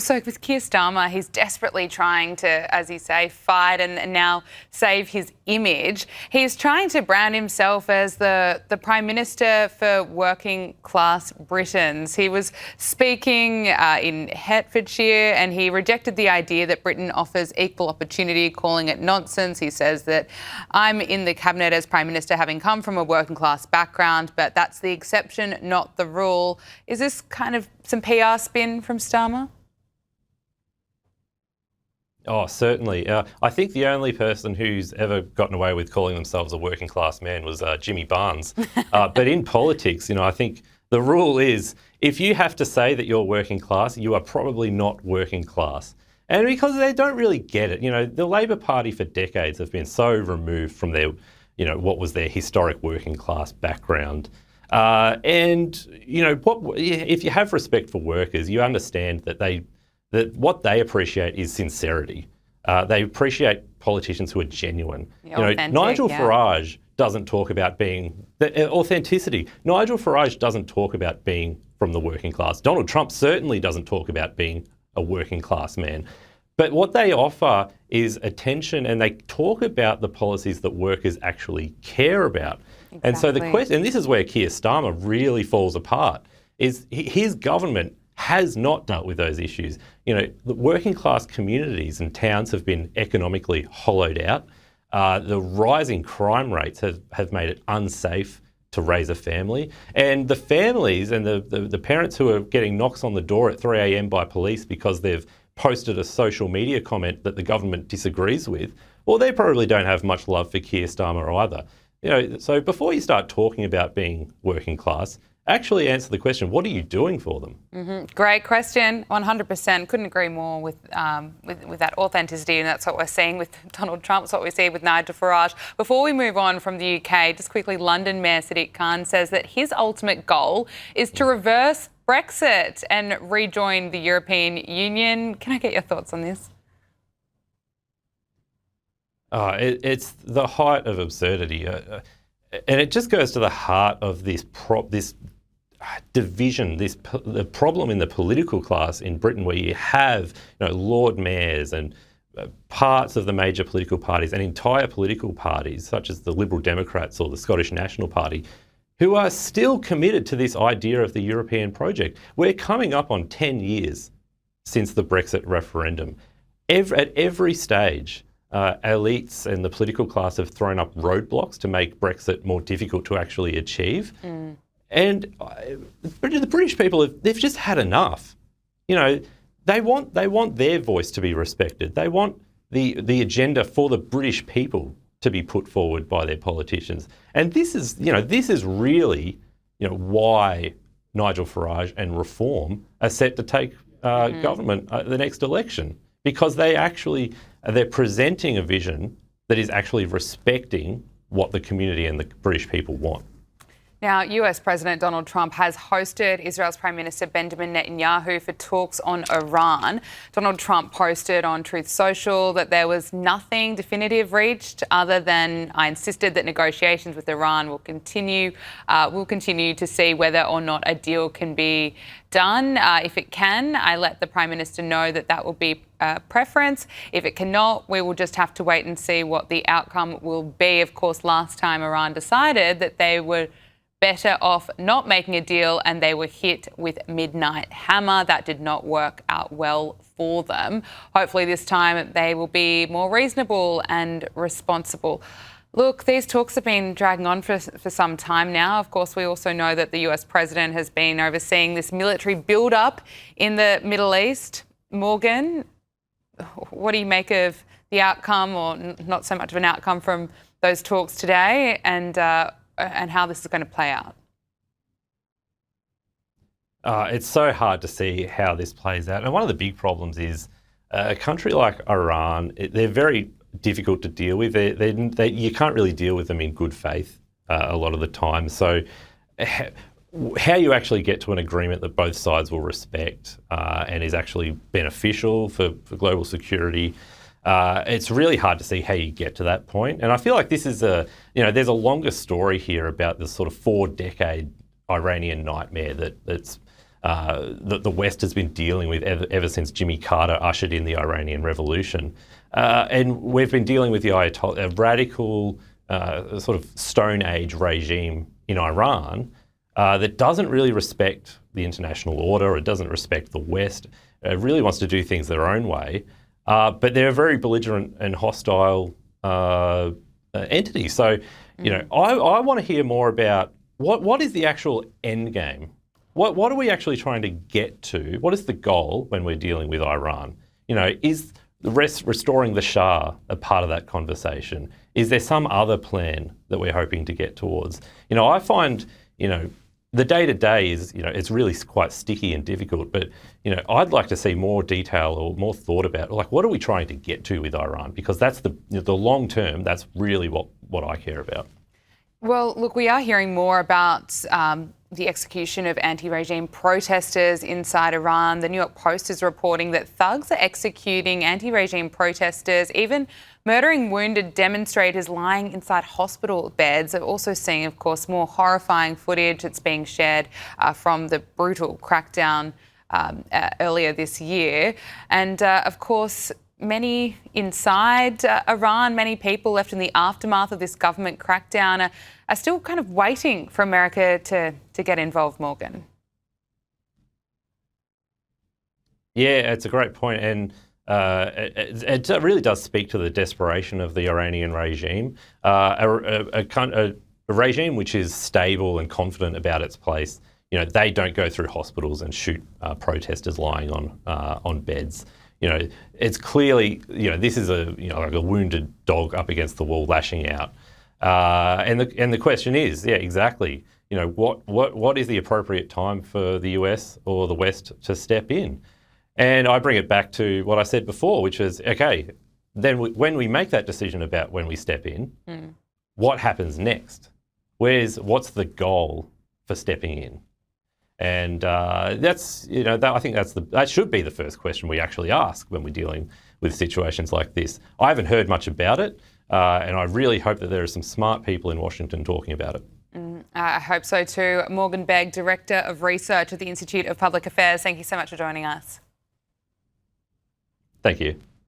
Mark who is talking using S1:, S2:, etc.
S1: So with Keir Starmer, he's desperately trying to, as you say, fight and now save his image. He's trying to brand himself as the Prime Minister for working class Britons. He was speaking in Hertfordshire and he rejected the idea that Britain offers equal opportunity, calling it nonsense. He says that I'm in the cabinet as Prime Minister having come from a working class background, but that's the exception, not the rule. Is this kind of some PR spin from Starmer?
S2: Oh, certainly. I think the only person who's ever gotten away with calling themselves a working class man was Jimmy Barnes. But in politics, I think the rule is if you have to say that you're working class, you are probably not working class. And because they don't really get it, the Labor Party for decades have been so removed from their, what was their historic working class background. If you have respect for workers, you understand that what they appreciate is sincerity. They appreciate politicians who are genuine. Nigel Farage doesn't talk about being authenticity. Nigel Farage doesn't talk about being from the working class. Donald Trump certainly doesn't talk about being a working class man. But what they offer is attention, and they talk about the policies that workers actually care about. Exactly. And so the question, and this is where Keir Starmer really falls apart, is his government has not dealt with those issues. The working class communities and towns have been economically hollowed out. The rising crime rates have made it unsafe to raise a family. And the families and the parents who are getting knocks on the door at 3 a.m. by police because they've posted a social media comment that the government disagrees with, well, they probably don't have much love for Keir Starmer either. So before you start talking about being working class, actually answer the question, what are you doing for them?
S1: Mm-hmm. Great question, 100%. Couldn't agree more with that authenticity, and that's what we're seeing with Donald Trump, it's what we see with Nigel Farage. Before we move on from the UK, just quickly, London Mayor Sadiq Khan says that his ultimate goal is to reverse Brexit and rejoin the European Union. Can I get your thoughts on this?
S2: It's the height of absurdity. And it just goes to the heart of this division, the problem in the political class in Britain, where you have Lord Mayors and parts of the major political parties and entire political parties, such as the Liberal Democrats or the Scottish National Party, who are still committed to this idea of the European project. We're coming up on 10 years since the Brexit referendum. At every stage, elites and the political class have thrown up roadblocks to make Brexit more difficult to actually achieve. And the British people, they've just had enough. They want their voice to be respected. They want the agenda for the British people to be put forward by their politicians. And this is really, why Nigel Farage and Reform are set to take government at the next election, because they're presenting a vision that is actually respecting what the community and the British people want.
S1: Now, US President Donald Trump has hosted Israel's Prime Minister Benjamin Netanyahu for talks on Iran. Donald Trump posted on Truth Social that there was nothing definitive reached other than I insisted that negotiations with Iran will continue. We'll continue to see whether or not a deal can be done. If it can, I let the Prime Minister know that will be preference. If it cannot, we will just have to wait and see what the outcome will be. Of course, last time Iran decided that they were better off not making a deal and they were hit with midnight hammer. That did not work out well for them. Hopefully this time they will be more reasonable and responsible. Look, these talks have been dragging on for some time now. Of course, we also know that the US president has been overseeing this military build-up in the Middle East. Morgan, what do you make of the outcome, or not so much of an outcome, from those talks today, and how this is going to play out?
S2: It's so hard to see how this plays out. And one of the big problems is a country like Iran, they're very difficult to deal with. You can't really deal with them in good faith a lot of the time. So how you actually get to an agreement that both sides will respect and is actually beneficial for global security, it's really hard to see how you get to that point. And I feel like this is there's a longer story here about this sort of 4-decade Iranian nightmare that's that the West has been dealing with ever since Jimmy Carter ushered in the Iranian Revolution. And we've been dealing with a radical sort of Stone Age regime in Iran that doesn't really respect the international order, it doesn't respect the West, it really wants to do things their own way. But they're a very belligerent and hostile entity. So, I want to hear more about what is the actual end game? What are we actually trying to get to? What is the goal when we're dealing with Iran? Is the restoring the Shah a part of that conversation? Is there some other plan that we're hoping to get towards? I find, the day-to-day is, it's really quite sticky and difficult, but, I'd like to see more detail or more thought about, like, what are we trying to get to with Iran? Because that's the long term, that's really what I care about.
S1: Well, look, we are hearing more about the execution of anti-regime protesters inside Iran. The New York Post is reporting that thugs are executing anti-regime protesters, even murdering wounded demonstrators lying inside hospital beds. They're also seeing, of course, more horrifying footage that's being shared from the brutal crackdown earlier this year. And, of course, many inside Iran, many people left in the aftermath of this government crackdown are still kind of waiting for America to get involved, Morgan.
S2: Yeah, it's a great point. And it really does speak to the desperation of the Iranian regime, a regime which is stable and confident about its place. They don't go through hospitals and shoot protesters lying on beds. It's clearly, this is like a wounded dog up against the wall lashing out. And the question is, yeah, exactly, what is the appropriate time for the US or the West to step in? And I bring it back to what I said before, which is, okay, then when we make that decision about when we step in, what happens next? What's the goal for stepping in? And that's, I think that should be the first question we actually ask when we're dealing with situations like this. I haven't heard much about it, and I really hope that there are some smart people in Washington talking about it.
S1: I hope so too. Morgan Begg, Director of Research at the Institute of Public Affairs, thank you so much for joining us.
S2: Thank you.